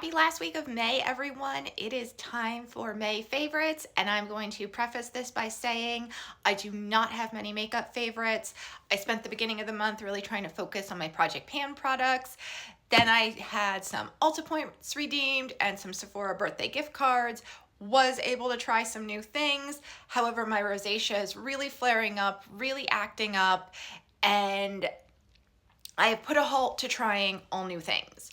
Happy last week of May, everyone. It is time for May favorites, and I'm going to preface this by saying I do not have many makeup favorites. I spent the beginning of the month really trying to focus on my Project Pan products. Then I had some Ulta points redeemed and some Sephora birthday gift cards. Was able to try some new things. However, my rosacea is really flaring up, really acting up, and I have put a halt to trying all new things.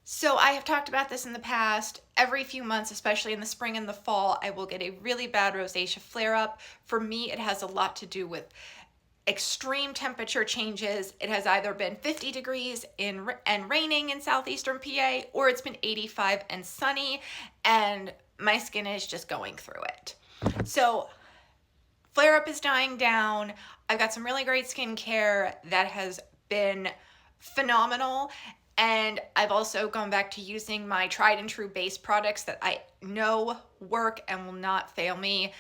So I have talked about this in the past. Every few months, especially in the spring and the fall, I will get a really bad rosacea flare-up. For me, it has a lot to do with extreme temperature changes. It has either been 50 degrees and raining in southeastern PA, or it's been 85 and sunny, and my skin is just going through it. So flare-up is dying down. I've got some really great skincare that has been phenomenal. And I've also gone back to using my tried and true base products that I know work and will not fail me.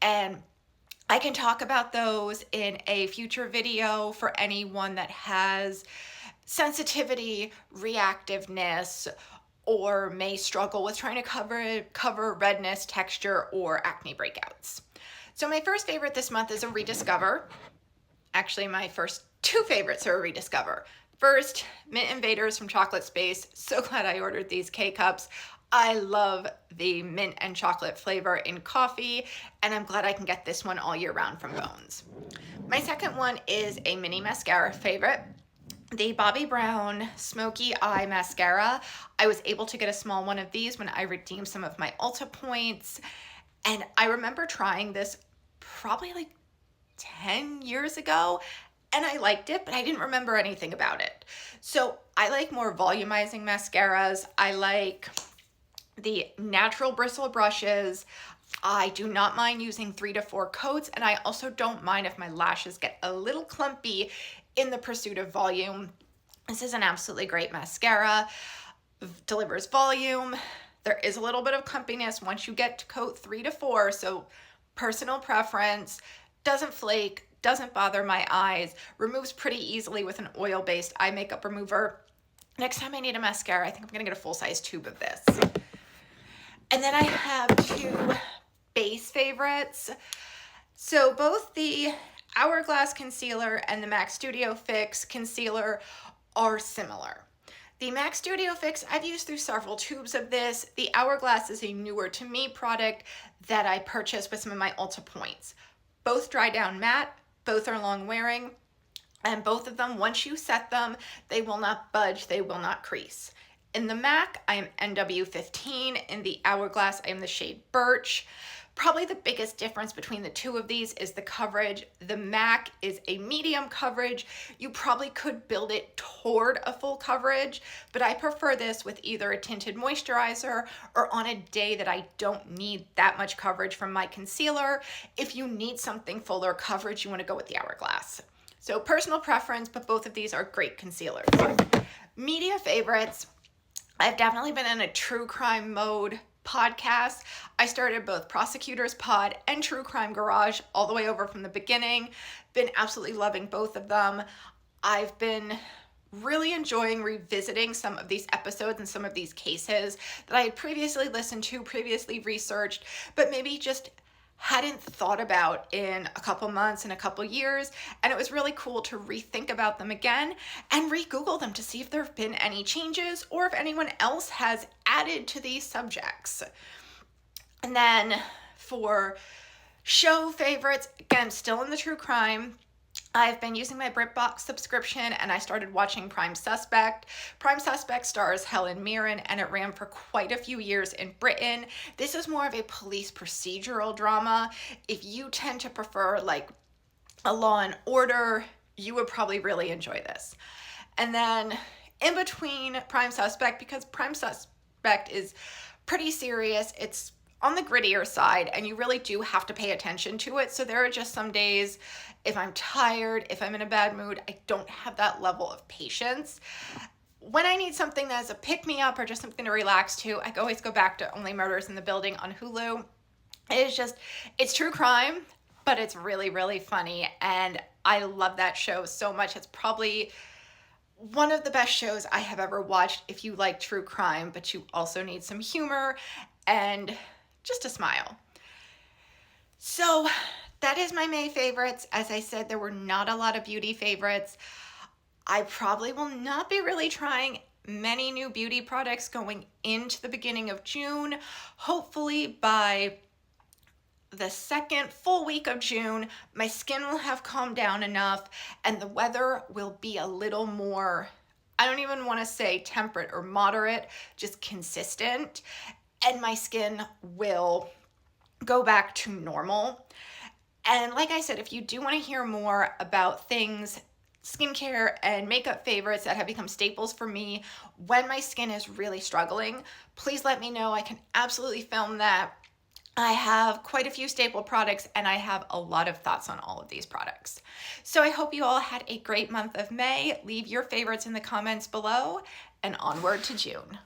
And I can talk about those in a future video for anyone that has sensitivity, reactiveness, or may struggle with trying to cover redness, texture, or acne breakouts. So my first favorite this month is a rediscover. Actually, my first two favorites are a rediscover. First, Mint Invaders from Chocolate Space. So glad I ordered these K-Cups. I love the mint and chocolate flavor in coffee, and I'm glad I can get this one all year round from Bones. My second one is a mini mascara favorite, the Bobbi Brown Smoky Eye Mascara. I was able to get a small one of these when I redeemed some of my Ulta points, and I remember trying this probably like 10 years ago, and I liked it, but I didn't remember anything about it. So I like more volumizing mascaras. I like the natural bristle brushes. I do not mind using 3 to 4 coats, and I also don't mind if my lashes get a little clumpy in the pursuit of volume. This is an absolutely great mascara. Delivers volume. There is a little bit of clumpiness once you get to coat 3 to 4, so personal preference. Doesn't flake, doesn't bother my eyes, removes pretty easily with an oil-based eye makeup remover. Next time I need a mascara, I think I'm gonna get a full-size tube of this. And then I have two base favorites. So both the Hourglass Concealer and the MAC Studio Fix Concealer are similar. The MAC Studio Fix, I've used through several tubes of this. The Hourglass is a newer to me product that I purchased with some of my Ulta points. Both dry down matte, both are long wearing, and both of them, once you set them, they will not budge, they will not crease. In the MAC, I am NW15. In the Hourglass, I am the shade Birch. Probably the biggest difference between the two of these is the coverage. The MAC is a medium coverage. You probably could build it toward a full coverage, but I prefer this with either a tinted moisturizer or on a day that I don't need that much coverage from my concealer. If you need something fuller coverage, you want to go with the Hourglass. So personal preference, but both of these are great concealers. Media favorites. I've definitely been in a true crime mode podcast. I started both Prosecutors Pod and True Crime Garage all the way over from the beginning. Been absolutely loving both of them. I've been really enjoying revisiting some of these episodes and some of these cases that I had previously listened to, previously researched, but maybe just hadn't thought about in a couple months and a couple years, and it was really cool to rethink about them again and re-Google them to see if there have been any changes or if anyone else has added to these subjects. And then for show favorites, again, still in the true crime, I've been using my BritBox subscription and I started watching Prime Suspect. Prime Suspect stars Helen Mirren and it ran for quite a few years in Britain. This is more of a police procedural drama. If you tend to prefer like a Law and Order, you would probably really enjoy this. And then in between Prime Suspect, because Prime Suspect is pretty serious, it's on the grittier side and you really do have to pay attention to it. So there are just some days, if I'm tired, if I'm in a bad mood, I don't have that level of patience. When I need something that is a pick-me-up or just something to relax to, I always go back to Only Murders in the Building on Hulu. It's true crime, but it's really, really funny. And I love that show so much. It's probably one of the best shows I have ever watched if you like true crime, but you also need some humor and just a smile. So that is my May favorites. As I said, there were not a lot of beauty favorites. I probably will not be really trying many new beauty products going into the beginning of June. Hopefully by the second full week of June, my skin will have calmed down enough and the weather will be a little more, I don't even want to say temperate or moderate, just consistent, and my skin will go back to normal. And like I said, if you do want to hear more about things, skincare and makeup favorites that have become staples for me when my skin is really struggling, please let me know. I can absolutely film that. I have quite a few staple products and I have a lot of thoughts on all of these products. So I hope you all had a great month of May. Leave your favorites in the comments below and onward to June.